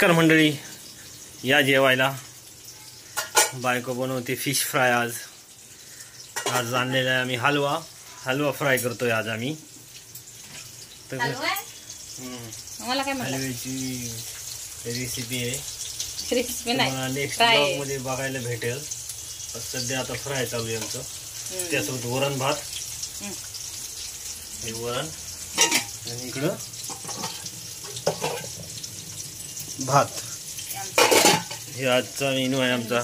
नमस्कार मंडळी, या जेवायला. बायको बनवते फिश फ्राय. आज आणलेला आहे आम्ही हलवा फ्राय करतोय आज आम्ही. हलव्याची रेसिपी आहे, नेक्स्ट ब्लॉग मध्ये बघायला भेटेल. सध्या आता फ्राय चालू आहे आमचं. त्यासोबत वरण भात, हे वरण आणि इकडं भात. हे आजचा मेनू आहे आमचा.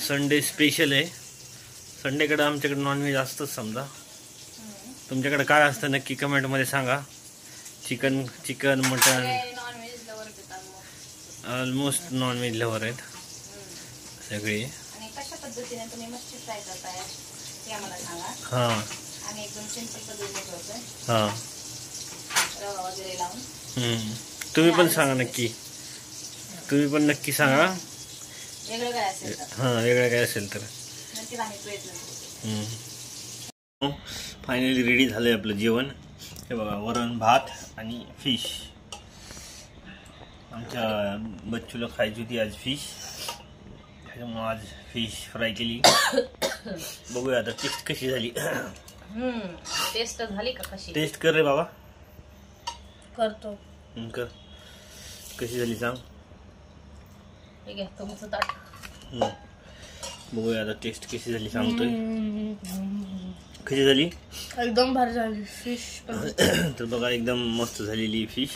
संडे स्पेशल आहे. संडेकडे आमच्याकडे नॉनव्हेज असतंच. समजा तुमच्याकडे काय असतं नक्की कमेंट मध्ये सांगा. Chicken mutton almost non veg lover आहेत सगळे. हां हां, तुम्ही पण सांगा नक्की. तुम्ही पण नक्की सांगा. हां, वेगळं काय असेल तर. फायनली रेडी झालंय आपलं जेवण. हे बघा, वरण भात आणि फिश. आमच्या बच्चूला खायची होती आज फिश, त्याच्यामुळे आज फिश फ्राय केली. बघूया आता टेस्ट कशी झाली. टेस्ट झाली का कशी? टेस्ट कर रे बाबा. करतो. कर, कशी झाली सांग. ठीक आहे, तुमचं ताट. बघूया आता टेस्ट कशी झाली सांगतोय. कशी झाली? एकदम भारी झाली फिश. तर बघा, एकदम मस्त झालेली फिश.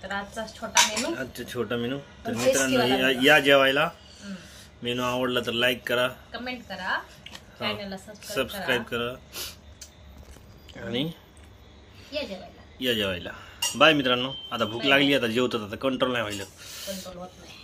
तर आजचा छोटा मेनू. तर मित्रांनो, या जेवायला. मेनू आवडला तर लाईक करा, कमेंट करा, चॅनलला सबस्क्राईब करा आणि या जेवायला. बाय मित्रांनो. आता भूक लागली, आता जेवतात. आता कंट्रोल नाही व्हायला. कंट्रोल होत नाही.